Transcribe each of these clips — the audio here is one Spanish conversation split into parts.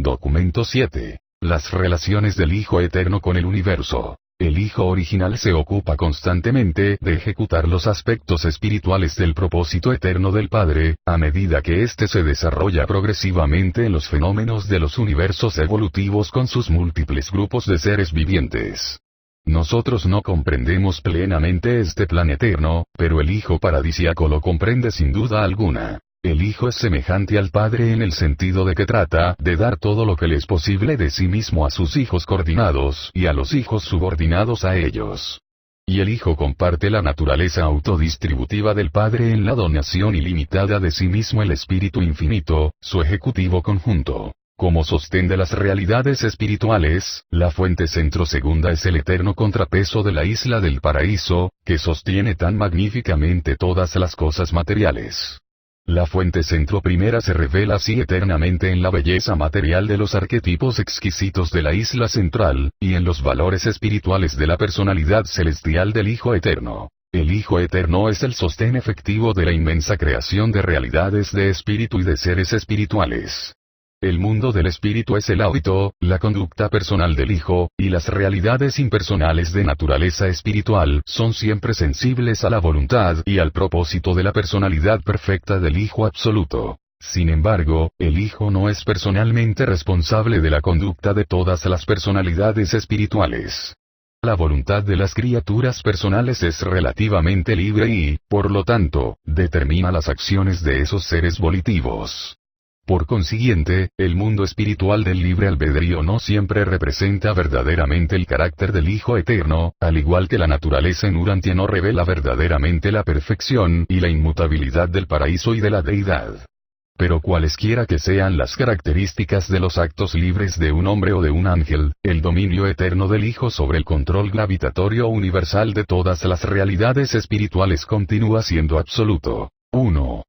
Documento 7. Las relaciones del Hijo Eterno con el universo. El Hijo original se ocupa constantemente de ejecutar los aspectos espirituales del propósito eterno del Padre, a medida que éste se desarrolla progresivamente en los fenómenos de los universos evolutivos con sus múltiples grupos de seres vivientes. Nosotros no comprendemos plenamente este plan eterno, pero el Hijo paradisíaco lo comprende sin duda alguna. El Hijo es semejante al Padre en el sentido de que trata de dar todo lo que le es posible de sí mismo a sus hijos coordinados y a los hijos subordinados a ellos. Y el Hijo comparte la naturaleza autodistributiva del Padre en la donación ilimitada de sí mismo el Espíritu Infinito, su ejecutivo conjunto. Como sostén de las realidades espirituales, la fuente centro segunda es el eterno contrapeso de la isla del paraíso, que sostiene tan magníficamente todas las cosas materiales. La fuente centro primera se revela así eternamente en la belleza material de los arquetipos exquisitos de la isla central, y en los valores espirituales de la personalidad celestial del Hijo Eterno. El Hijo Eterno es el sostén efectivo de la inmensa creación de realidades de espíritu y de seres espirituales. El mundo del espíritu es el hábito, la conducta personal del Hijo, y las realidades impersonales de naturaleza espiritual son siempre sensibles a la voluntad y al propósito de la personalidad perfecta del Hijo absoluto. Sin embargo, el Hijo no es personalmente responsable de la conducta de todas las personalidades espirituales. La voluntad de las criaturas personales es relativamente libre y, por lo tanto, determina las acciones de esos seres volitivos. Por consiguiente, el mundo espiritual del libre albedrío no siempre representa verdaderamente el carácter del Hijo Eterno, al igual que la naturaleza en Urantia no revela verdaderamente la perfección y la inmutabilidad del paraíso y de la deidad. Pero cualesquiera que sean las características de los actos libres de un hombre o de un ángel, el dominio eterno del Hijo sobre el control gravitatorio universal de todas las realidades espirituales continúa siendo absoluto. 1.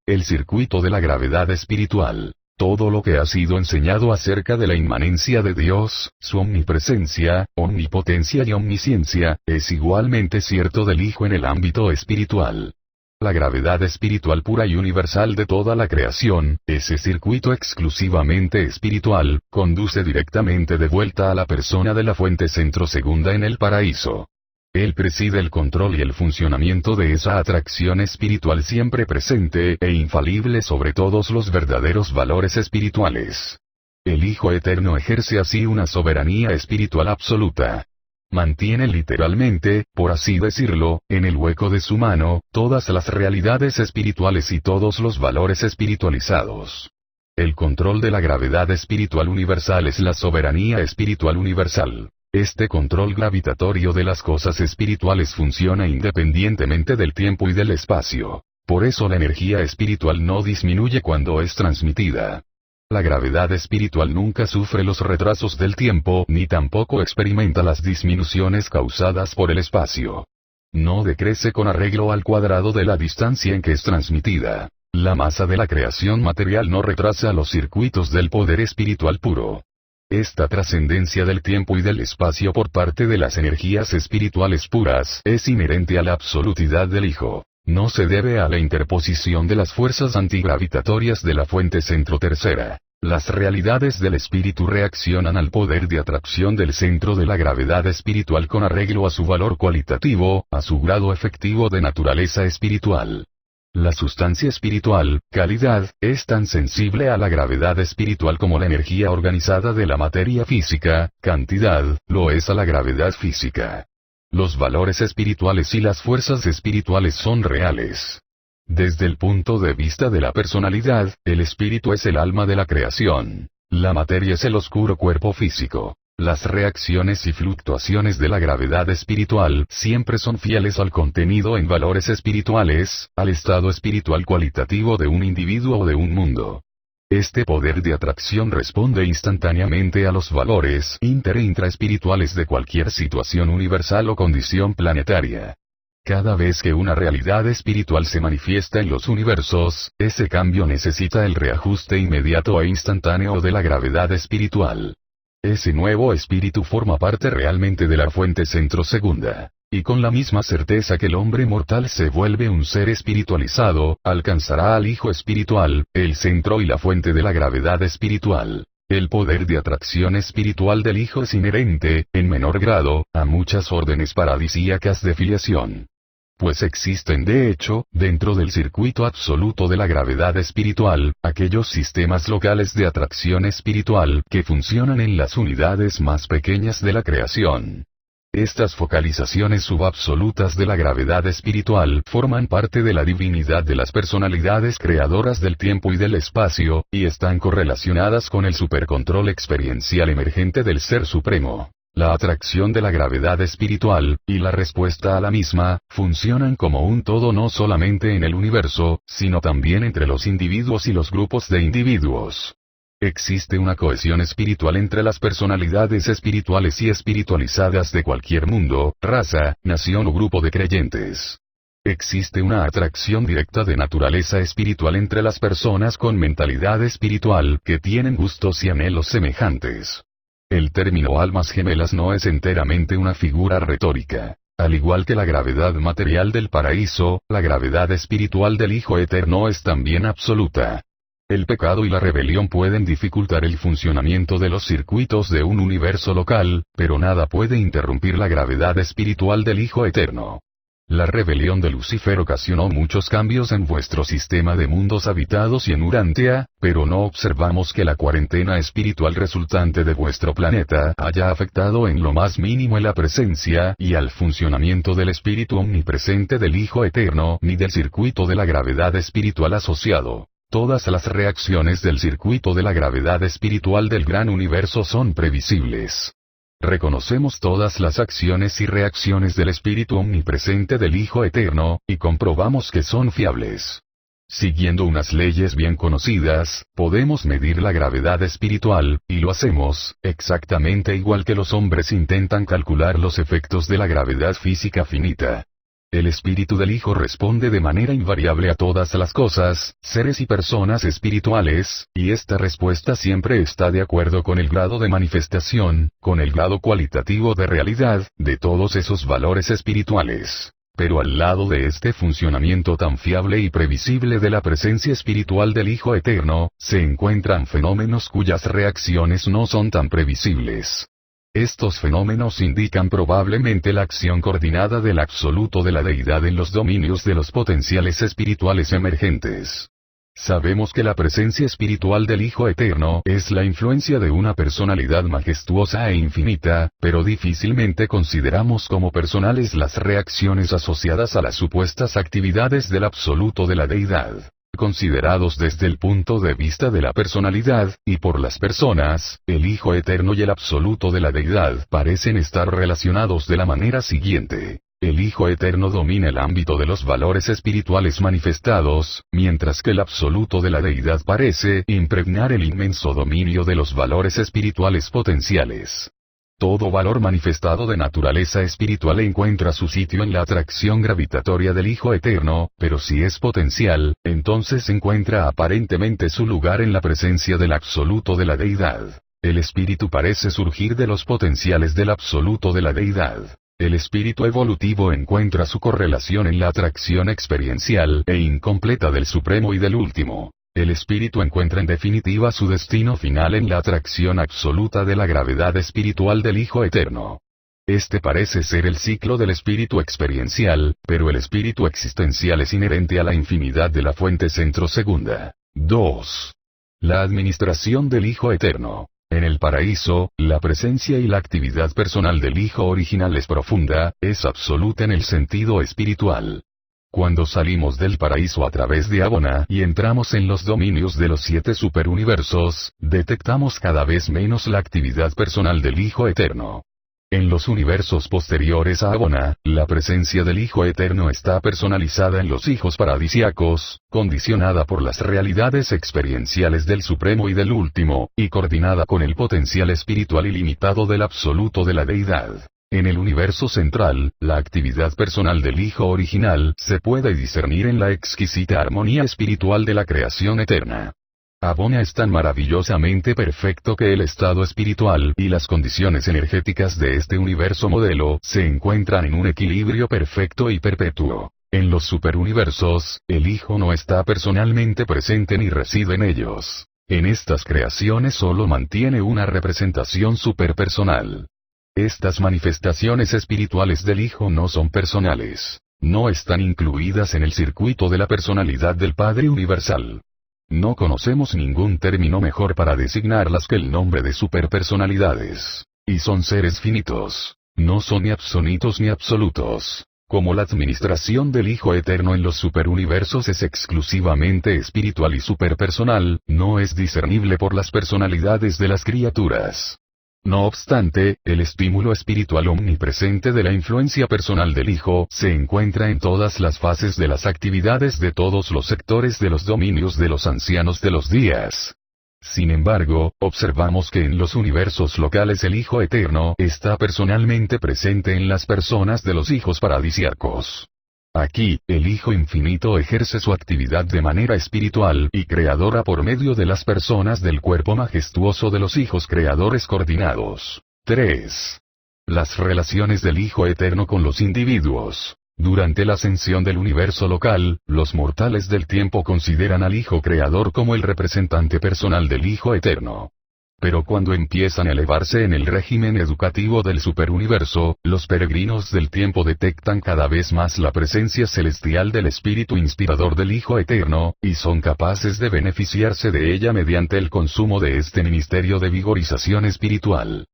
El circuito de la gravedad espiritual. Todo lo que ha sido enseñado acerca de la inmanencia de Dios, su omnipresencia, omnipotencia y omnisciencia, es igualmente cierto del Hijo en el ámbito espiritual. La gravedad espiritual pura y universal de toda la creación, ese circuito exclusivamente espiritual, conduce directamente de vuelta a la persona de la fuente centro segunda en el paraíso. Él preside el control y el funcionamiento de esa atracción espiritual siempre presente e infalible sobre todos los verdaderos valores espirituales. El Hijo Eterno ejerce así una soberanía espiritual absoluta. Mantiene literalmente, por así decirlo, en el hueco de su mano, todas las realidades espirituales y todos los valores espiritualizados. El control de la gravedad espiritual universal es la soberanía espiritual universal. Este control gravitatorio de las cosas espirituales funciona independientemente del tiempo y del espacio. Por eso la energía espiritual no disminuye cuando es transmitida. La gravedad espiritual nunca sufre los retrasos del tiempo ni tampoco experimenta las disminuciones causadas por el espacio. No decrece con arreglo al cuadrado de la distancia en que es transmitida. La masa de la creación material no retrasa los circuitos del poder espiritual puro. Esta trascendencia del tiempo y del espacio por parte de las energías espirituales puras es inherente a la absolutidad del Hijo. No se debe a la interposición de las fuerzas antigravitatorias de la fuente centro tercera. Las realidades del espíritu reaccionan al poder de atracción del centro de la gravedad espiritual con arreglo a su valor cualitativo, a su grado efectivo de naturaleza espiritual. La sustancia espiritual, calidad, es tan sensible a la gravedad espiritual como la energía organizada de la materia física, cantidad, lo es a la gravedad física. Los valores espirituales y las fuerzas espirituales son reales. Desde el punto de vista de la personalidad, el espíritu es el alma de la creación. La materia es el oscuro cuerpo físico. Las reacciones y fluctuaciones de la gravedad espiritual siempre son fieles al contenido en valores espirituales, al estado espiritual cualitativo de un individuo o de un mundo. Este poder de atracción responde instantáneamente a los valores inter- e intraespirituales de cualquier situación universal o condición planetaria. Cada vez que una realidad espiritual se manifiesta en los universos, ese cambio necesita el reajuste inmediato e instantáneo de la gravedad espiritual. Ese nuevo espíritu forma parte realmente de la fuente centro segunda. Y con la misma certeza que el hombre mortal se vuelve un ser espiritualizado, alcanzará al Hijo espiritual, el centro y la fuente de la gravedad espiritual. El poder de atracción espiritual del Hijo es inherente, en menor grado, a muchas órdenes paradisíacas de filiación. Pues existen de hecho, dentro del circuito absoluto de la gravedad espiritual, aquellos sistemas locales de atracción espiritual que funcionan en las unidades más pequeñas de la creación. Estas focalizaciones subabsolutas de la gravedad espiritual forman parte de la divinidad de las personalidades creadoras del tiempo y del espacio, y están correlacionadas con el supercontrol experiencial emergente del Ser Supremo. La atracción de la gravedad espiritual, y la respuesta a la misma, funcionan como un todo no solamente en el universo, sino también entre los individuos y los grupos de individuos. Existe una cohesión espiritual entre las personalidades espirituales y espiritualizadas de cualquier mundo, raza, nación o grupo de creyentes. Existe una atracción directa de naturaleza espiritual entre las personas con mentalidad espiritual que tienen gustos y anhelos semejantes. El término almas gemelas no es enteramente una figura retórica. Al igual que la gravedad material del paraíso, la gravedad espiritual del Hijo Eterno es también absoluta. El pecado y la rebelión pueden dificultar el funcionamiento de los circuitos de un universo local, pero nada puede interrumpir la gravedad espiritual del Hijo Eterno. La rebelión de Lucifer ocasionó muchos cambios en vuestro sistema de mundos habitados y en Urantia, pero no observamos que la cuarentena espiritual resultante de vuestro planeta haya afectado en lo más mínimo la presencia y al funcionamiento del espíritu omnipresente del Hijo Eterno ni del circuito de la gravedad espiritual asociado. Todas las reacciones del circuito de la gravedad espiritual del gran universo son previsibles. Reconocemos todas las acciones y reacciones del espíritu omnipresente del Hijo Eterno, y comprobamos que son fiables. Siguiendo unas leyes bien conocidas, podemos medir la gravedad espiritual, y lo hacemos, exactamente igual que los hombres intentan calcular los efectos de la gravedad física finita. El espíritu del Hijo responde de manera invariable a todas las cosas, seres y personas espirituales, y esta respuesta siempre está de acuerdo con el grado de manifestación, con el grado cualitativo de realidad, de todos esos valores espirituales. Pero al lado de este funcionamiento tan fiable y previsible de la presencia espiritual del Hijo Eterno, se encuentran fenómenos cuyas reacciones no son tan previsibles. Estos fenómenos indican probablemente la acción coordinada del absoluto de la deidad en los dominios de los potenciales espirituales emergentes. Sabemos que la presencia espiritual del Hijo Eterno es la influencia de una personalidad majestuosa e infinita, pero difícilmente consideramos como personales las reacciones asociadas a las supuestas actividades del absoluto de la deidad. Considerados desde el punto de vista de la personalidad, y por las personas, el Hijo Eterno y el absoluto de la deidad parecen estar relacionados de la manera siguiente. El Hijo Eterno domina el ámbito de los valores espirituales manifestados, mientras que el absoluto de la deidad parece impregnar el inmenso dominio de los valores espirituales potenciales. Todo valor manifestado de naturaleza espiritual encuentra su sitio en la atracción gravitatoria del Hijo Eterno, pero si es potencial, entonces encuentra aparentemente su lugar en la presencia del absoluto de la deidad. El espíritu parece surgir de los potenciales del absoluto de la deidad. El espíritu evolutivo encuentra su correlación en la atracción experiencial e incompleta del Supremo y del Último. El espíritu encuentra en definitiva su destino final en la atracción absoluta de la gravedad espiritual del Hijo Eterno. Este parece ser el ciclo del espíritu experiencial, pero el espíritu existencial es inherente a la infinidad de la fuente centro segunda. 2. La administración del Hijo Eterno. En el paraíso, la presencia y la actividad personal del Hijo original es profunda, es absoluta en el sentido espiritual. Cuando salimos del paraíso a través de Abona y entramos en los dominios de los 7 superuniversos, detectamos cada vez menos la actividad personal del Hijo Eterno. En los universos posteriores a Abona, la presencia del Hijo Eterno está personalizada en los hijos paradisiacos, condicionada por las realidades experienciales del Supremo y del Último, y coordinada con el potencial espiritual ilimitado del absoluto de la deidad. En el universo central, la actividad personal del Hijo original se puede discernir en la exquisita armonía espiritual de la creación eterna. Abona es tan maravillosamente perfecto que el estado espiritual y las condiciones energéticas de este universo modelo se encuentran en un equilibrio perfecto y perpetuo. En los superuniversos, el Hijo no está personalmente presente ni reside en ellos. En estas creaciones solo mantiene una representación superpersonal. Estas manifestaciones espirituales del Hijo no son personales. No están incluidas en el circuito de la personalidad del Padre Universal. No conocemos ningún término mejor para designarlas que el nombre de superpersonalidades. Y son seres finitos. No son ni absonitos ni absolutos. Como la administración del Hijo Eterno en los superuniversos es exclusivamente espiritual y superpersonal, no es discernible por las personalidades de las criaturas. No obstante, el estímulo espiritual omnipresente de la influencia personal del Hijo se encuentra en todas las fases de las actividades de todos los sectores de los dominios de los ancianos de los días. Sin embargo, observamos que en los universos locales el Hijo Eterno está personalmente presente en las personas de los hijos paradisiacos. Aquí, el Hijo Infinito ejerce su actividad de manera espiritual y creadora por medio de las personas del cuerpo majestuoso de los hijos creadores coordinados. 3. Las relaciones del Hijo Eterno con los individuos. Durante la ascensión del universo local, los mortales del tiempo consideran al Hijo Creador como el representante personal del Hijo Eterno. Pero cuando empiezan a elevarse en el régimen educativo del superuniverso, los peregrinos del tiempo detectan cada vez más la presencia celestial del espíritu inspirador del Hijo Eterno, y son capaces de beneficiarse de ella mediante el consumo de este ministerio de vigorización espiritual.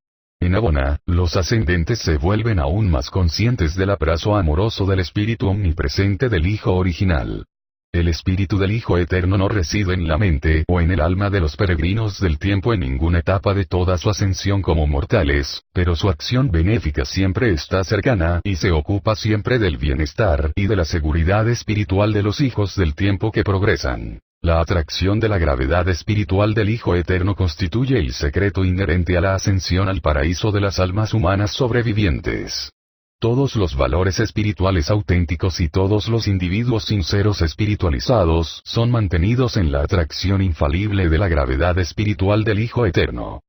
En Abona, los ascendentes se vuelven aún más conscientes del abrazo amoroso del espíritu omnipresente del Hijo original. El espíritu del Hijo Eterno no reside en la mente o en el alma de los peregrinos del tiempo en ninguna etapa de toda su ascensión como mortales, pero su acción benéfica siempre está cercana y se ocupa siempre del bienestar y de la seguridad espiritual de los hijos del tiempo que progresan. La atracción de la gravedad espiritual del Hijo Eterno constituye el secreto inherente a la ascensión al paraíso de las almas humanas sobrevivientes. Todos los valores espirituales auténticos y todos los individuos sinceros espiritualizados son mantenidos en la atracción infalible de la gravedad espiritual del Hijo Eterno.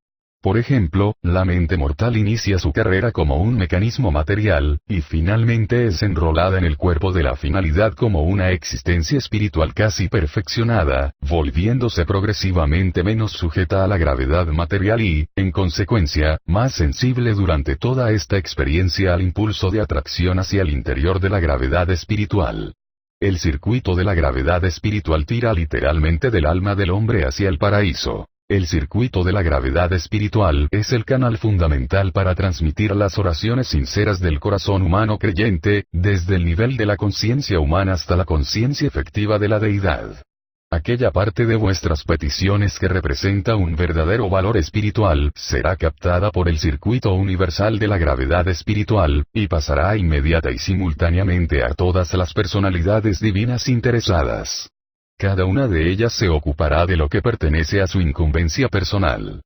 Por ejemplo, la mente mortal inicia su carrera como un mecanismo material, y finalmente es enrolada en el cuerpo de la finalidad como una existencia espiritual casi perfeccionada, volviéndose progresivamente menos sujeta a la gravedad material y, en consecuencia, más sensible durante toda esta experiencia al impulso de atracción hacia el interior de la gravedad espiritual. El circuito de la gravedad espiritual tira literalmente del alma del hombre hacia el paraíso. El circuito de la gravedad espiritual es el canal fundamental para transmitir las oraciones sinceras del corazón humano creyente, desde el nivel de la conciencia humana hasta la conciencia efectiva de la deidad. Aquella parte de vuestras peticiones que representa un verdadero valor espiritual será captada por el circuito universal de la gravedad espiritual, y pasará inmediata y simultáneamente a todas las personalidades divinas interesadas. Cada una de ellas se ocupará de lo que pertenece a su incumbencia personal.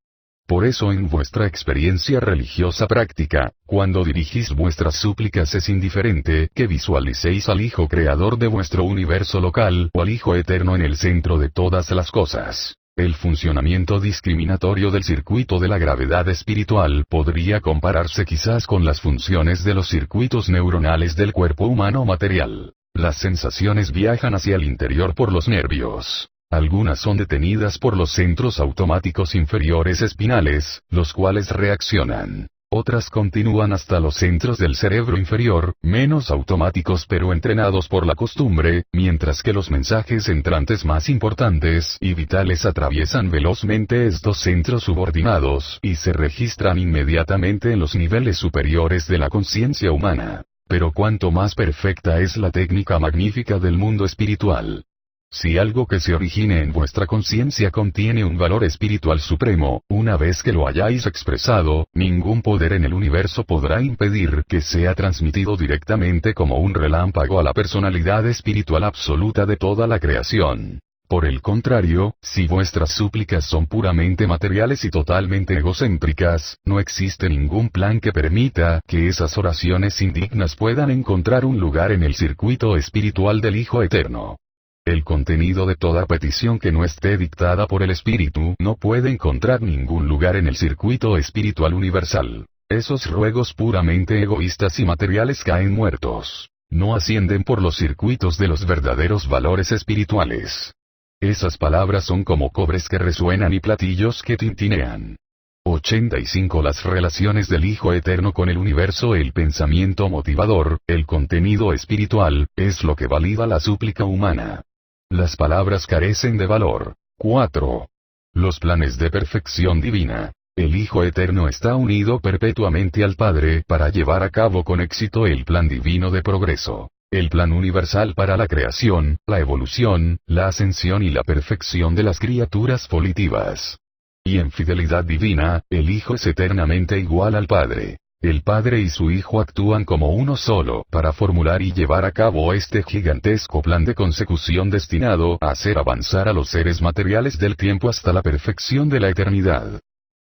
Por eso en vuestra experiencia religiosa práctica, cuando dirigís vuestras súplicas es indiferente que visualicéis al Hijo Creador de vuestro universo local o al Hijo Eterno en el centro de todas las cosas. El funcionamiento discriminatorio del circuito de la gravedad espiritual podría compararse quizás con las funciones de los circuitos neuronales del cuerpo humano material. Las sensaciones viajan hacia el interior por los nervios. Algunas son detenidas por los centros automáticos inferiores espinales, los cuales reaccionan. Otras continúan hasta los centros del cerebro inferior, menos automáticos pero entrenados por la costumbre, mientras que los mensajes entrantes más importantes y vitales atraviesan velozmente estos centros subordinados y se registran inmediatamente en los niveles superiores de la conciencia humana. Pero cuanto más perfecta es la técnica magnífica del mundo espiritual. Si algo que se origine en vuestra conciencia contiene un valor espiritual supremo, una vez que lo hayáis expresado, ningún poder en el universo podrá impedir que sea transmitido directamente como un relámpago a la personalidad espiritual absoluta de toda la creación. Por el contrario, si vuestras súplicas son puramente materiales y totalmente egocéntricas, no existe ningún plan que permita que esas oraciones indignas puedan encontrar un lugar en el circuito espiritual del Hijo Eterno. El contenido de toda petición que no esté dictada por el Espíritu no puede encontrar ningún lugar en el circuito espiritual universal. Esos ruegos puramente egoístas y materiales caen muertos. No ascienden por los circuitos de los verdaderos valores espirituales. Esas palabras son como cobres que resuenan y platillos que tintinean. 85. Las relaciones del Hijo Eterno con el universo. El pensamiento motivador, el contenido espiritual, es lo que valida la súplica humana. Las palabras carecen de valor. 4. Los planes de perfección divina. El Hijo Eterno está unido perpetuamente al Padre para llevar a cabo con éxito el plan divino de progreso. El plan universal para la creación, la evolución, la ascensión y la perfección de las criaturas volitivas. Y en fidelidad divina, el Hijo es eternamente igual al Padre. El Padre y su Hijo actúan como uno solo para formular y llevar a cabo este gigantesco plan de consecución destinado a hacer avanzar a los seres materiales del tiempo hasta la perfección de la eternidad.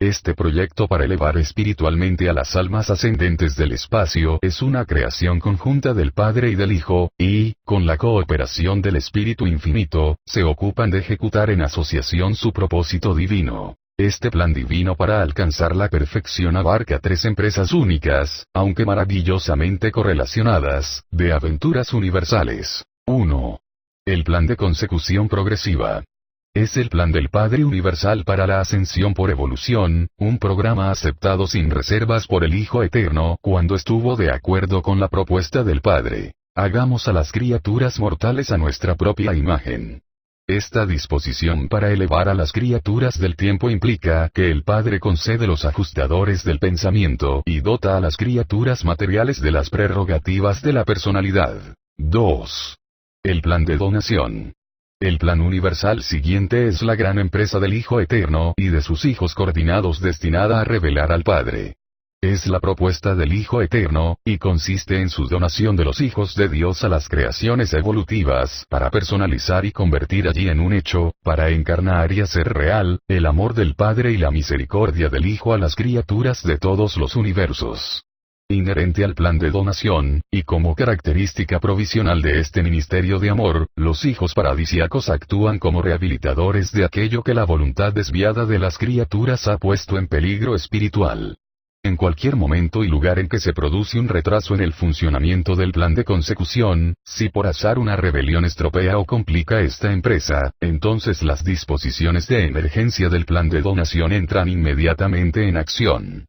Este proyecto para elevar espiritualmente a las almas ascendentes del espacio es una creación conjunta del Padre y del Hijo, y, con la cooperación del Espíritu Infinito, se ocupan de ejecutar en asociación su propósito divino. Este plan divino para alcanzar la perfección abarca 3 empresas únicas, aunque maravillosamente correlacionadas, de aventuras universales. 1. El plan de consecución progresiva. Es el plan del Padre Universal para la ascensión por evolución, un programa aceptado sin reservas por el Hijo Eterno cuando estuvo de acuerdo con la propuesta del Padre. Hagamos a las criaturas mortales a nuestra propia imagen. Esta disposición para elevar a las criaturas del tiempo implica que el Padre concede los ajustadores del pensamiento y dota a las criaturas materiales de las prerrogativas de la personalidad. 2. El plan de donación. El plan universal siguiente es la gran empresa del Hijo Eterno y de sus hijos coordinados destinada a revelar al Padre. Es la propuesta del Hijo Eterno, y consiste en su donación de los hijos de Dios a las creaciones evolutivas para personalizar y convertir allí en un hecho, para encarnar y hacer real, el amor del Padre y la misericordia del Hijo a las criaturas de todos los universos. Inherente al plan de donación, y como característica provisional de este ministerio de amor, los hijos paradisíacos actúan como rehabilitadores de aquello que la voluntad desviada de las criaturas ha puesto en peligro espiritual. En cualquier momento y lugar en que se produce un retraso en el funcionamiento del plan de consecución, si por azar una rebelión estropea o complica esta empresa, entonces las disposiciones de emergencia del plan de donación entran inmediatamente en acción.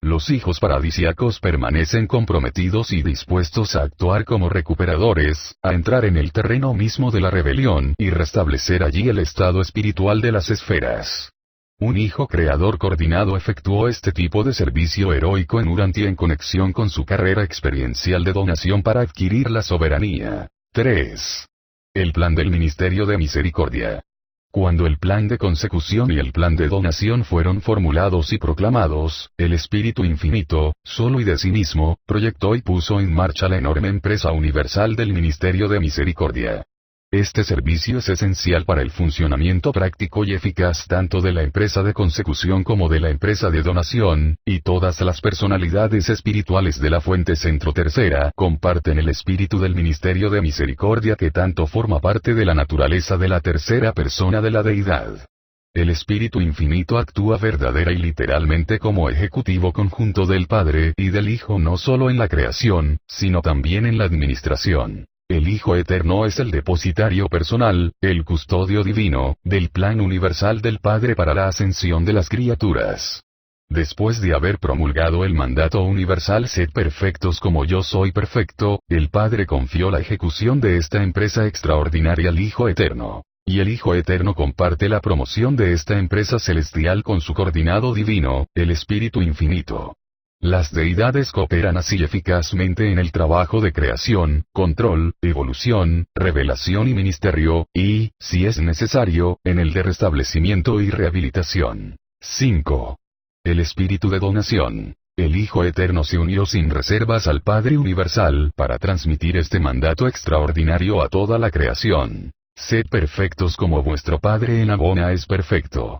Los hijos paradisíacos permanecen comprometidos y dispuestos a actuar como recuperadores, a entrar en el terreno mismo de la rebelión y restablecer allí el estado espiritual de las esferas. Un hijo creador coordinado efectuó este tipo de servicio heroico en Urantia en conexión con su carrera experiencial de donación para adquirir la soberanía. 3. El plan del Ministerio de Misericordia. Cuando el plan de consecución y el plan de donación fueron formulados y proclamados, el Espíritu Infinito, solo y de sí mismo, proyectó y puso en marcha la enorme empresa universal del Ministerio de Misericordia. Este servicio es esencial para el funcionamiento práctico y eficaz tanto de la empresa de consecución como de la empresa de donación, y todas las personalidades espirituales de la fuente centro tercera comparten el espíritu del Ministerio de Misericordia que tanto forma parte de la naturaleza de la tercera persona de la deidad. El Espíritu Infinito actúa verdadera y literalmente como ejecutivo conjunto del Padre y del Hijo no solo en la creación, sino también en la administración. El Hijo Eterno es el depositario personal, el custodio divino, del plan universal del Padre para la ascensión de las criaturas. Después de haber promulgado el mandato universal sed perfectos como yo soy perfecto, el Padre confió la ejecución de esta empresa extraordinaria al Hijo Eterno. Y el Hijo Eterno comparte la promoción de esta empresa celestial con su coordinado divino, el Espíritu Infinito. Las deidades cooperan así eficazmente en el trabajo de creación, control, evolución, revelación y ministerio, y, si es necesario, en el de restablecimiento y rehabilitación. 5. El espíritu de donación. El Hijo Eterno se unió sin reservas al Padre Universal para transmitir este mandato extraordinario a toda la creación. Sed perfectos como vuestro Padre en Abona es perfecto.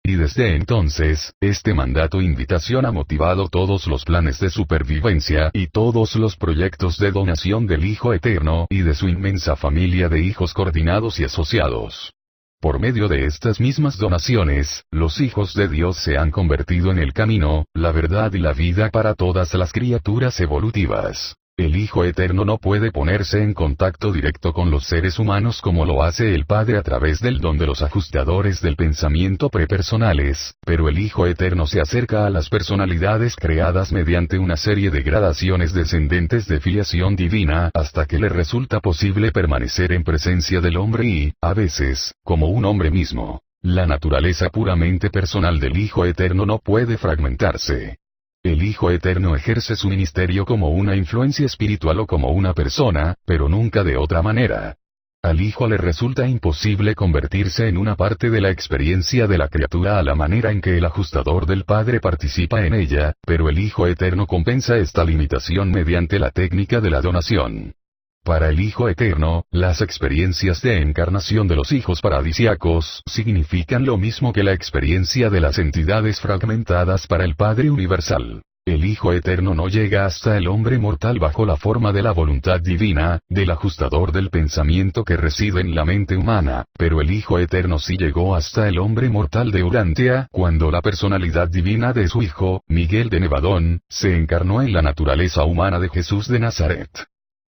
Y desde entonces, este mandato-invitación ha motivado todos los planes de supervivencia y todos los proyectos de donación del Hijo Eterno y de su inmensa familia de hijos coordinados y asociados. Por medio de estas mismas donaciones, los hijos de Dios se han convertido en el camino, la verdad y la vida para todas las criaturas evolutivas. El Hijo Eterno no puede ponerse en contacto directo con los seres humanos como lo hace el Padre a través del don de los ajustadores del pensamiento prepersonales, pero el Hijo Eterno se acerca a las personalidades creadas mediante una serie de gradaciones descendentes de filiación divina hasta que le resulta posible permanecer en presencia del hombre y, a veces, como un hombre mismo. La naturaleza puramente personal del Hijo Eterno no puede fragmentarse. El Hijo Eterno ejerce su ministerio como una influencia espiritual o como una persona, pero nunca de otra manera. Al Hijo le resulta imposible convertirse en una parte de la experiencia de la criatura a la manera en que el ajustador del Padre participa en ella, pero el Hijo Eterno compensa esta limitación mediante la técnica de la donación. Para el Hijo Eterno, las experiencias de encarnación de los hijos paradisíacos significan lo mismo que la experiencia de las entidades fragmentadas para el Padre Universal. El Hijo Eterno no llega hasta el hombre mortal bajo la forma de la voluntad divina, del ajustador del pensamiento que reside en la mente humana, pero el Hijo Eterno sí llegó hasta el hombre mortal de Urantia cuando la personalidad divina de su Hijo, Miguel de Nevadón, se encarnó en la naturaleza humana de Jesús de Nazaret.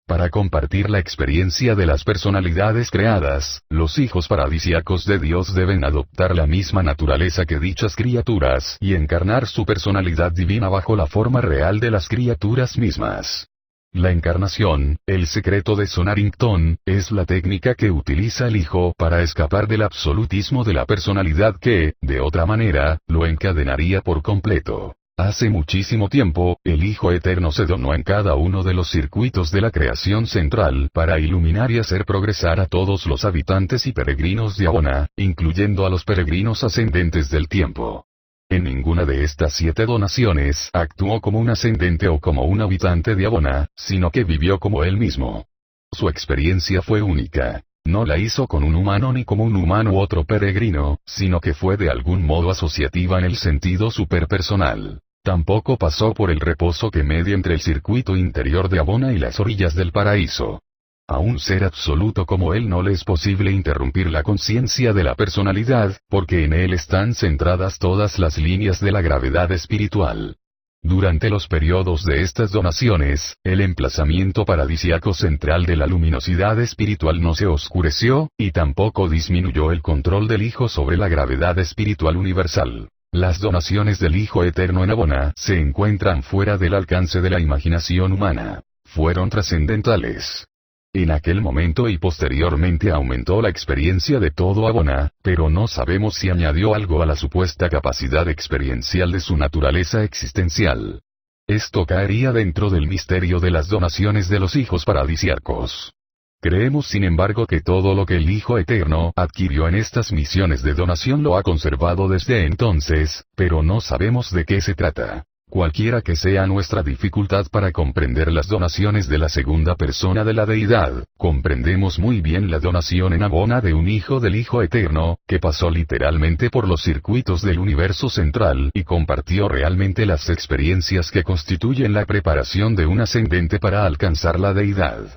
Para compartir la experiencia de las personalidades creadas, los hijos paradisíacos de Dios deben adoptar la misma naturaleza que dichas criaturas y encarnar su personalidad divina bajo la forma real de las criaturas mismas. La encarnación, el secreto de Sonarington, es la técnica que utiliza el Hijo para escapar del absolutismo de la personalidad que, de otra manera, lo encadenaría por completo. Hace muchísimo tiempo, el Hijo Eterno se donó en cada uno de los circuitos de la creación central para iluminar y hacer progresar a todos los habitantes y peregrinos de Abona, incluyendo a los peregrinos ascendentes del tiempo. En ninguna de estas 7 donaciones actuó como un ascendente o como un habitante de Abona, sino que vivió como él mismo. Su experiencia fue única. No la hizo con un humano ni como un humano u otro peregrino, sino que fue de algún modo asociativa en el sentido superpersonal. Tampoco pasó por el reposo que media entre el circuito interior de Abona y las orillas del paraíso. A un ser absoluto como él no le es posible interrumpir la conciencia de la personalidad, porque en él están centradas todas las líneas de la gravedad espiritual. Durante los periodos de estas donaciones, el emplazamiento paradisíaco central de la luminosidad espiritual no se oscureció, y tampoco disminuyó el control del Hijo sobre la gravedad espiritual universal. Las donaciones del Hijo Eterno en Abona se encuentran fuera del alcance de la imaginación humana. Fueron trascendentales. En aquel momento y posteriormente aumentó la experiencia de todo Abona, pero no sabemos si añadió algo a la supuesta capacidad experiencial de su naturaleza existencial. Esto caería dentro del misterio de las donaciones de los hijos paradisíacos. Creemos sin embargo que todo lo que el Hijo Eterno adquirió en estas misiones de donación lo ha conservado desde entonces, pero no sabemos de qué se trata. Cualquiera que sea nuestra dificultad para comprender las donaciones de la segunda persona de la deidad, comprendemos muy bien la donación en Abona de un hijo del Hijo Eterno, que pasó literalmente por los circuitos del universo central y compartió realmente las experiencias que constituyen la preparación de un ascendente para alcanzar la deidad.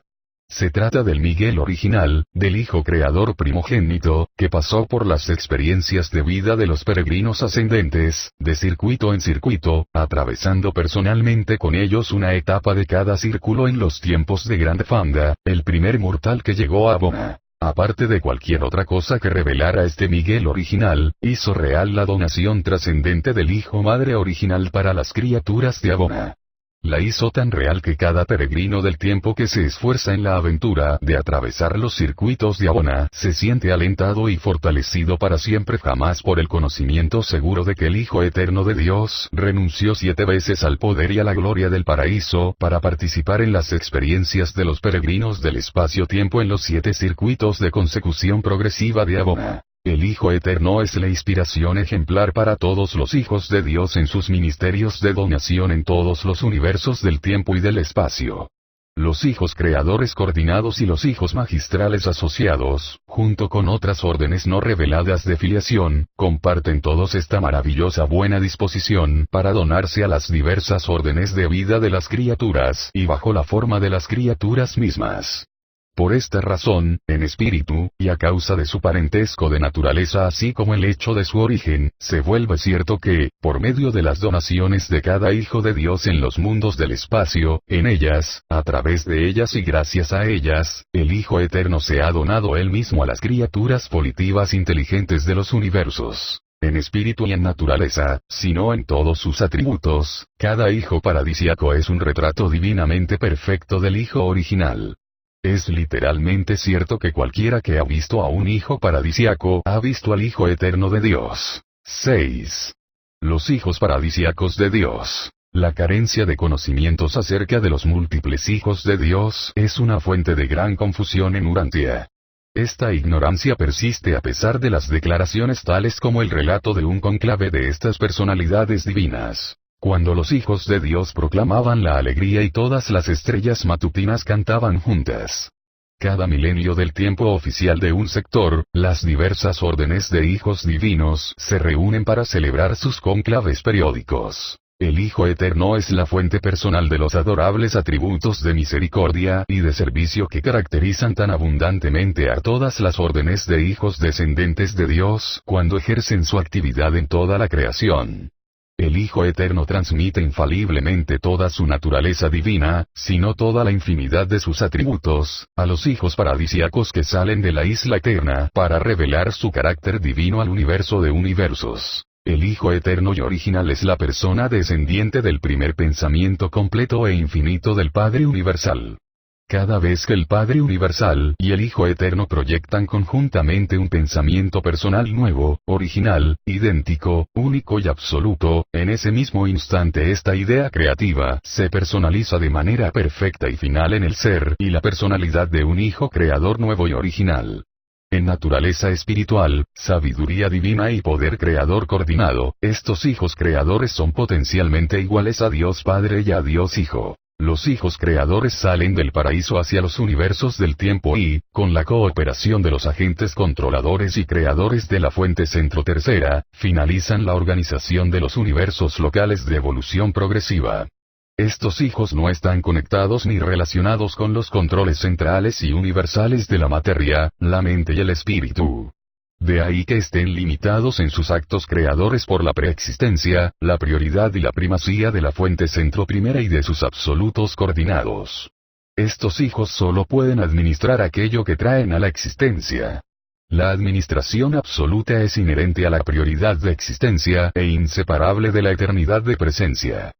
Se trata del Miguel original, del Hijo Creador primogénito, que pasó por las experiencias de vida de los peregrinos ascendentes, de circuito en circuito, atravesando personalmente con ellos una etapa de cada círculo en los tiempos de Grande Fanda, el primer mortal que llegó a Abona. Aparte de cualquier otra cosa que revelara este Miguel original, hizo real la donación trascendente del Hijo Madre original para las criaturas de Abona. La hizo tan real que cada peregrino del tiempo que se esfuerza en la aventura de atravesar los circuitos de Abona se siente alentado y fortalecido para siempre jamás por el conocimiento seguro de que el Hijo Eterno de Dios renunció 7 veces al poder y a la gloria del paraíso para participar en las experiencias de los peregrinos del espacio-tiempo en los 7 circuitos de consecución progresiva de Abona. El Hijo Eterno es la inspiración ejemplar para todos los hijos de Dios en sus ministerios de donación en todos los universos del tiempo y del espacio. Los hijos creadores coordinados y los hijos magistrales asociados, junto con otras órdenes no reveladas de filiación, comparten todos esta maravillosa buena disposición para donarse a las diversas órdenes de vida de las criaturas y bajo la forma de las criaturas mismas. Por esta razón, en espíritu, y a causa de su parentesco de naturaleza así como el hecho de su origen, se vuelve cierto que, por medio de las donaciones de cada hijo de Dios en los mundos del espacio, en ellas, a través de ellas y gracias a ellas, el Hijo Eterno se ha donado él mismo a las criaturas volitivas inteligentes de los universos. En espíritu y en naturaleza, sino en todos sus atributos, cada hijo paradisiaco es un retrato divinamente perfecto del Hijo original. Es literalmente cierto que cualquiera que ha visto a un hijo paradisiaco ha visto al Hijo Eterno de Dios. 6. Los hijos paradisiacos de Dios. La carencia de conocimientos acerca de los múltiples hijos de Dios es una fuente de gran confusión en Urantia. Esta ignorancia persiste a pesar de las declaraciones tales como el relato de un conclave de estas personalidades divinas. Cuando los hijos de Dios proclamaban la alegría y todas las estrellas matutinas cantaban juntas. Cada milenio del tiempo oficial de un sector, las diversas órdenes de hijos divinos se reúnen para celebrar sus conclaves periódicos. El Hijo Eterno es la fuente personal de los adorables atributos de misericordia y de servicio que caracterizan tan abundantemente a todas las órdenes de hijos descendentes de Dios cuando ejercen su actividad en toda la creación. El Hijo Eterno transmite infaliblemente toda su naturaleza divina, sino toda la infinidad de sus atributos, a los hijos paradisiacos que salen de la isla eterna para revelar su carácter divino al universo de universos. El Hijo Eterno y original es la persona descendiente del primer pensamiento completo e infinito del Padre Universal. Cada vez que el Padre Universal y el Hijo Eterno proyectan conjuntamente un pensamiento personal nuevo, original, idéntico, único y absoluto, en ese mismo instante esta idea creativa se personaliza de manera perfecta y final en el ser y la personalidad de un Hijo Creador nuevo y original. En naturaleza espiritual, sabiduría divina y poder creador coordinado, estos hijos creadores son potencialmente iguales a Dios Padre y a Dios Hijo. Los hijos creadores salen del paraíso hacia los universos del tiempo y, con la cooperación de los agentes controladores y creadores de la fuente centro tercera, finalizan la organización de los universos locales de evolución progresiva. Estos hijos no están conectados ni relacionados con los controles centrales y universales de la materia, la mente y el espíritu. De ahí que estén limitados en sus actos creadores por la preexistencia, la prioridad y la primacía de la fuente centro primera y de sus absolutos coordinados. Estos hijos solo pueden administrar aquello que traen a la existencia. La administración absoluta es inherente a la prioridad de existencia e inseparable de la eternidad de presencia.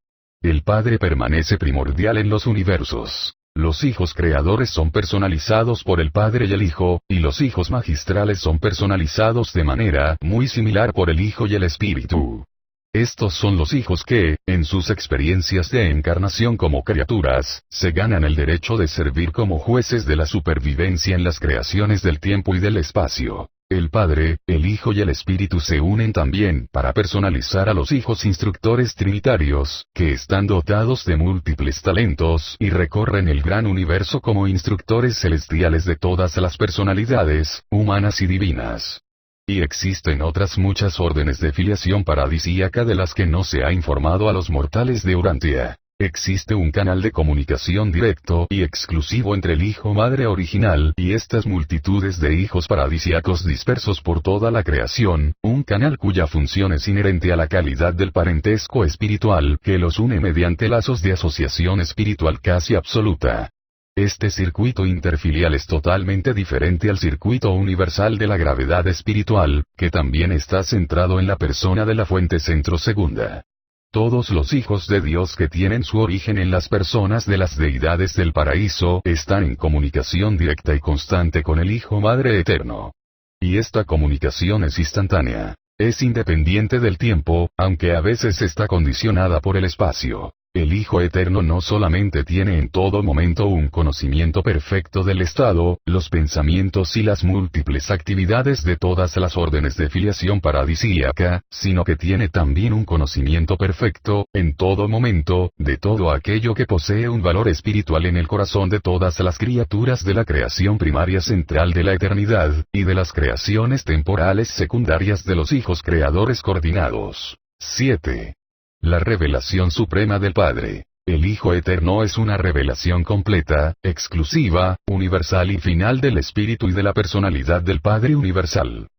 El Padre permanece primordial en los universos. Los hijos creadores son personalizados por el Padre y el Hijo, y los hijos magistrales son personalizados de manera muy similar por el Hijo y el Espíritu. Estos son los hijos que, en sus experiencias de encarnación como criaturas, se ganan el derecho de servir como jueces de la supervivencia en las creaciones del tiempo y del espacio. El Padre, el Hijo y el Espíritu se unen también para personalizar a los hijos instructores trinitarios, que están dotados de múltiples talentos y recorren el gran universo como instructores celestiales de todas las personalidades, humanas y divinas. Y existen otras muchas órdenes de filiación paradisíaca de las que no se ha informado a los mortales de Urantia. Existe un canal de comunicación directo y exclusivo entre el Hijo Madre original y estas multitudes de hijos paradisiacos dispersos por toda la creación, un canal cuya función es inherente a la calidad del parentesco espiritual que los une mediante lazos de asociación espiritual casi absoluta. Este circuito interfilial es totalmente diferente al circuito universal de la gravedad espiritual, que también está centrado en la persona de la fuente centro segunda. Todos los hijos de Dios que tienen su origen en las personas de las deidades del paraíso están en comunicación directa y constante con el Hijo Madre Eterno. Y esta comunicación es instantánea. Es independiente del tiempo, aunque a veces está condicionada por el espacio. El Hijo Eterno no solamente tiene en todo momento un conocimiento perfecto del estado, los pensamientos y las múltiples actividades de todas las órdenes de filiación paradisíaca, sino que tiene también un conocimiento perfecto, en todo momento, de todo aquello que posee un valor espiritual en el corazón de todas las criaturas de la creación primaria central de la eternidad, y de las creaciones temporales secundarias de los hijos creadores coordinados. 7. La revelación suprema del Padre. El Hijo Eterno es una revelación completa, exclusiva, universal y final del Espíritu y de la personalidad del Padre Universal.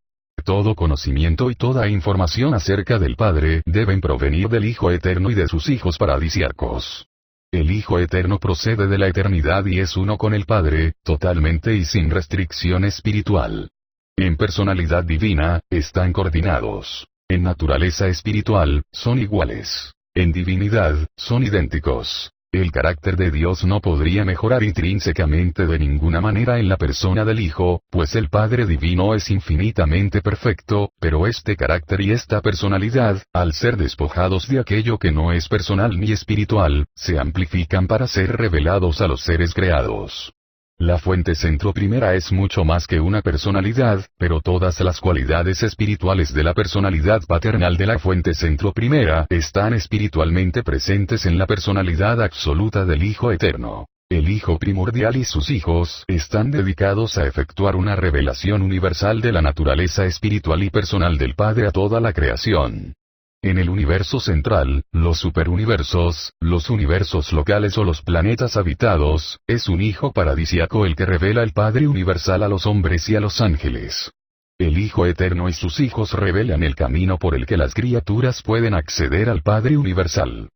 Todo conocimiento y toda información acerca del Padre deben provenir del Hijo Eterno y de sus hijos paradisiacos. El Hijo Eterno procede de la eternidad y es uno con el Padre, totalmente y sin restricción espiritual. En personalidad divina, están coordinados. En naturaleza espiritual, son iguales. En divinidad, son idénticos. El carácter de Dios no podría mejorar intrínsecamente de ninguna manera en la persona del Hijo, pues el Padre Divino es infinitamente perfecto, pero este carácter y esta personalidad, al ser despojados de aquello que no es personal ni espiritual, se amplifican para ser revelados a los seres creados. La fuente centro primera es mucho más que una personalidad, pero todas las cualidades espirituales de la personalidad paternal de la fuente centro primera están espiritualmente presentes en la personalidad absoluta del Hijo Eterno. El Hijo primordial y sus hijos están dedicados a efectuar una revelación universal de la naturaleza espiritual y personal del Padre a toda la creación. En el universo central, los superuniversos, los universos locales o los planetas habitados, es un Hijo paradisiaco el que revela el Padre Universal a los hombres y a los ángeles. El Hijo Eterno y sus hijos revelan el camino por el que las criaturas pueden acceder al Padre Universal.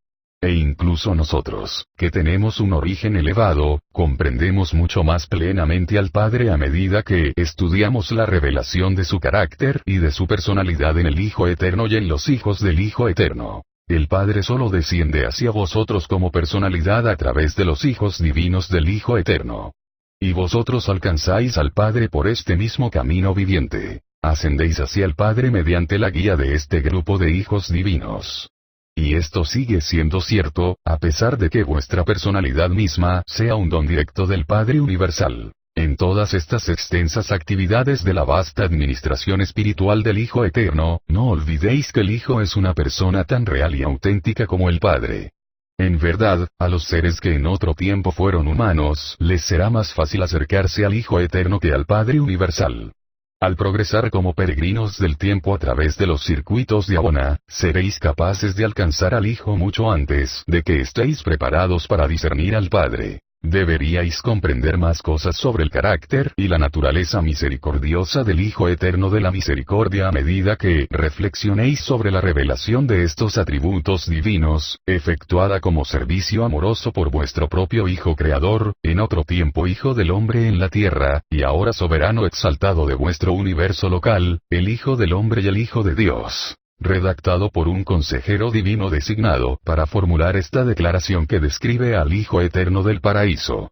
E incluso nosotros, que tenemos un origen elevado, comprendemos mucho más plenamente al Padre a medida que estudiamos la revelación de su carácter y de su personalidad en el Hijo Eterno y en los hijos del Hijo Eterno. El Padre solo desciende hacia vosotros como personalidad a través de los hijos divinos del Hijo Eterno. Y vosotros alcanzáis al Padre por este mismo camino viviente. Ascendéis hacia el Padre mediante la guía de este grupo de hijos divinos. Y esto sigue siendo cierto, a pesar de que vuestra personalidad misma sea un don directo del Padre Universal. En todas estas extensas actividades de la vasta administración espiritual del Hijo Eterno, no olvidéis que el Hijo es una persona tan real y auténtica como el Padre. En verdad, a los seres que en otro tiempo fueron humanos, les será más fácil acercarse al Hijo Eterno que al Padre Universal. Al progresar como peregrinos del tiempo a través de los circuitos de Abona, seréis capaces de alcanzar al Hijo mucho antes de que estéis preparados para discernir al Padre. Deberíais comprender más cosas sobre el carácter y la naturaleza misericordiosa del Hijo Eterno de la misericordia a medida que reflexionéis sobre la revelación de estos atributos divinos, efectuada como servicio amoroso por vuestro propio Hijo Creador, en otro tiempo Hijo del Hombre en la tierra, y ahora soberano exaltado de vuestro universo local, el Hijo del Hombre y el Hijo de Dios. Redactado por un consejero divino designado para formular esta declaración que describe al Hijo Eterno del Paraíso.